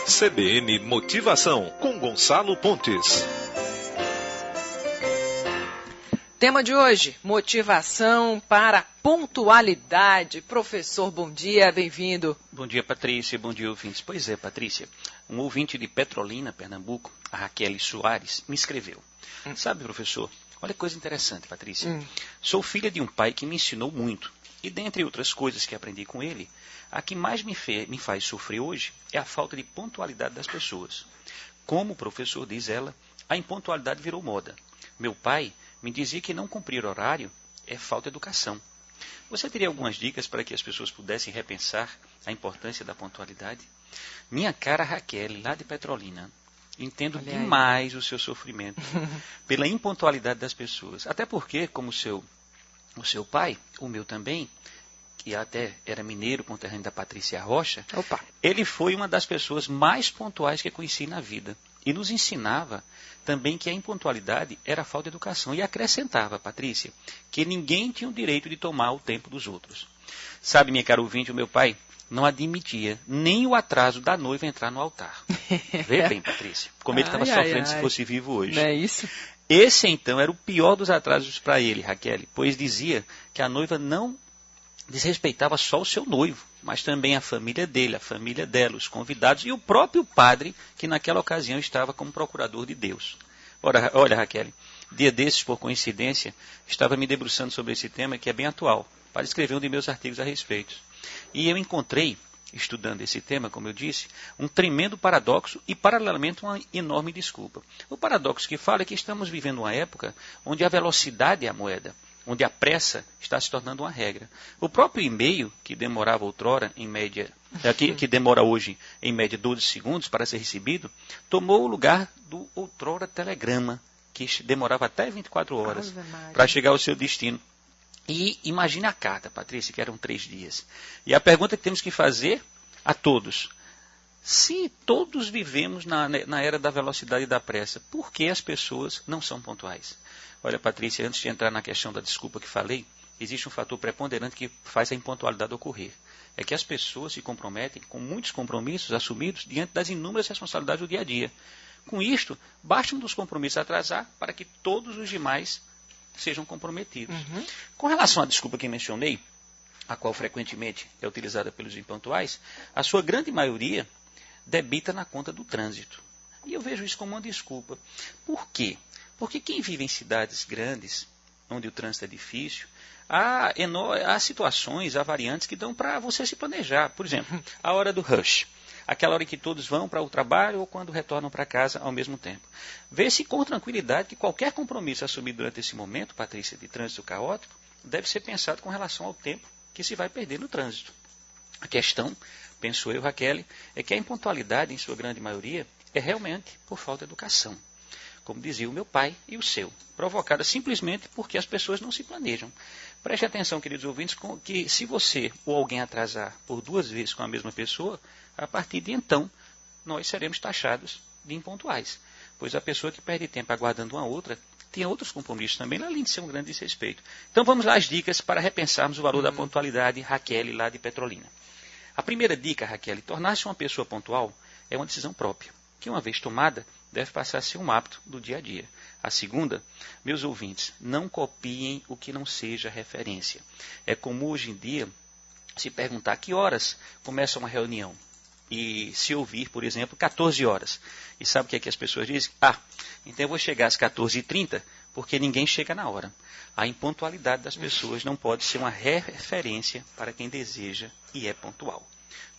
CBN Motivação, com Gonçalo Pontes. Tema de hoje, motivação para pontualidade. Professor, bom dia, bem-vindo. Bom dia, Patrícia, bom dia, ouvintes. Pois é, Patrícia, um ouvinte de Petrolina, Pernambuco, a Raquel Soares, me escreveu. Sabe, professor, olha que coisa interessante, Patrícia. Sou filha de um pai que me ensinou muito. E dentre outras coisas que aprendi com ele, a que mais me faz sofrer hoje é a falta de pontualidade das pessoas. Como o professor diz ela, a impontualidade virou moda. Meu pai me dizia que não cumprir horário é falta de educação. Você teria algumas dicas para que as pessoas pudessem repensar a importância da pontualidade? Minha cara Raquel, lá de Petrolina, entendo demais o seu sofrimento pela impontualidade das pessoas. Até porque, como o seu pai, o meu também, que até era mineiro, conterrâneo da Patrícia Rocha, ele foi uma das pessoas mais pontuais que eu conheci na vida. E nos ensinava também que a impontualidade era falta de educação. E acrescentava, Patrícia, que ninguém tinha o direito de tomar o tempo dos outros. Sabe, minha cara ouvinte, o meu pai não admitia nem o atraso da noiva entrar no altar. Vê bem, Patrícia, como ele estava sofrendo se fosse vivo hoje. Não é isso? Esse, então, era o pior dos atrasos para ele, Raquel, pois dizia que a noiva não desrespeitava só o seu noivo, mas também a família dele, a família dela, os convidados e o próprio padre, que naquela ocasião estava como procurador de Deus. Olha, Raquel, dia desses, por coincidência, estava me debruçando sobre esse tema que é bem atual, para escrever um de meus artigos a respeito. E eu encontrei, estudando esse tema, como eu disse, um tremendo paradoxo e, paralelamente, uma enorme desculpa. O paradoxo que fala é que estamos vivendo uma época onde a velocidade é a moeda, onde a pressa está se tornando uma regra. O próprio e-mail, que demorava outrora, em média, que demora hoje, em média, 12 segundos para ser recebido, tomou o lugar do outrora telegrama, que demorava até 24 horas para chegar ao seu destino. E imagine a carta, Patrícia, que eram 3 dias. E a pergunta que temos que fazer a todos: se todos vivemos na era da velocidade e da pressa, por que as pessoas não são pontuais? Olha, Patrícia, antes de entrar na questão da desculpa que falei, existe um fator preponderante que faz a impontualidade ocorrer. É que as pessoas se comprometem com muitos compromissos assumidos diante das inúmeras responsabilidades do dia a dia. Com isto, basta um dos compromissos atrasar para que todos os demais sejam comprometidos. Com relação à desculpa que mencionei, a qual frequentemente é utilizada pelos impontuais, a sua grande maioria debita na conta do trânsito. E eu vejo isso como uma desculpa. Por quê? Porque quem vive em cidades grandes, onde o trânsito é difícil, há situações, há variantes que dão para você se planejar. Por exemplo, a hora do rush, aquela hora em que todos vão para o trabalho ou quando retornam para casa ao mesmo tempo. Vê-se com tranquilidade que qualquer compromisso assumido durante esse momento, Patrícia, de trânsito caótico, deve ser pensado com relação ao tempo que se vai perder no trânsito. A questão, penso eu, Raquel, é que a impontualidade, em sua grande maioria, é realmente por falta de educação. Como dizia o meu pai e o seu, provocada simplesmente porque as pessoas não se planejam. Preste atenção, queridos ouvintes, que se você ou alguém atrasar por 2 vezes com a mesma pessoa, a partir de então, nós seremos taxados de impontuais. Pois a pessoa que perde tempo aguardando uma outra, tem outros compromissos também, além de ser um grande desrespeito. Então vamos lá às dicas para repensarmos o valor da pontualidade, Raquel, lá de Petrolina. A primeira dica, Raquel, tornar-se uma pessoa pontual é uma decisão própria, que uma vez tomada, deve passar a ser um hábito do dia a dia. A segunda, meus ouvintes, não copiem o que não seja referência. É comum hoje em dia se perguntar que horas começa uma reunião e se ouvir, por exemplo, 14 horas. E sabe o que é que as pessoas dizem? Então eu vou chegar às 14h30 porque ninguém chega na hora. A impontualidade das pessoas não pode ser uma referência para quem deseja e é pontual.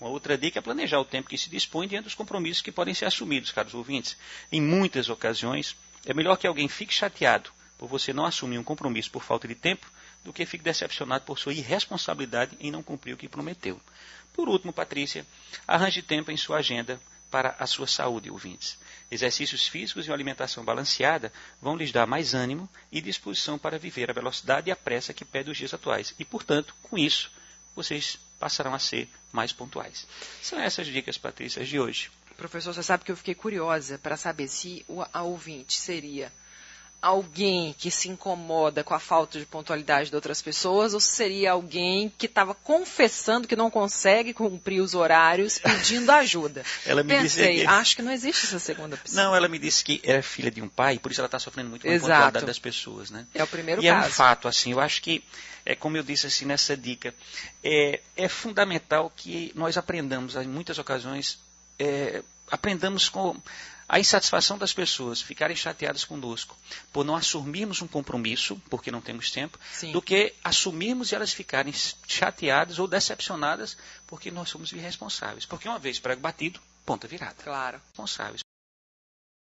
Uma outra dica é planejar o tempo que se dispõe diante dos compromissos que podem ser assumidos, caros ouvintes. Em muitas ocasiões, é melhor que alguém fique chateado por você não assumir um compromisso por falta de tempo do que fique decepcionado por sua irresponsabilidade em não cumprir o que prometeu. Por último, Patrícia, arranje tempo em sua agenda para a sua saúde, ouvintes. Exercícios físicos e uma alimentação balanceada vão lhes dar mais ânimo e disposição para viver a velocidade e a pressa que pede os dias atuais. E, portanto, com isso, vocês passarão a ser mais pontuais. São essas dicas, Patrícia, de hoje. Professor, você sabe que eu fiquei curiosa para saber se a ouvinte seria alguém que se incomoda com a falta de pontualidade de outras pessoas ou seria alguém que estava confessando que não consegue cumprir os horários pedindo ajuda? Ela me Pensei, disse acho que não existe essa segunda opção. Não, ela me disse que era filha de um pai e por isso ela está sofrendo muito com a Exato. pontualidade das pessoas, né? É o primeiro e caso. É um fato, assim, eu acho que, como eu disse assim nessa dica, é fundamental que nós aprendamos, em muitas ocasiões, aprendamos com a insatisfação das pessoas, ficarem chateadas conosco, por não assumirmos um compromisso, porque não temos tempo, Sim. do que assumirmos e elas ficarem chateadas ou decepcionadas porque nós somos irresponsáveis. Porque uma vez prego batido, ponta virada. Claro. Responsáveis.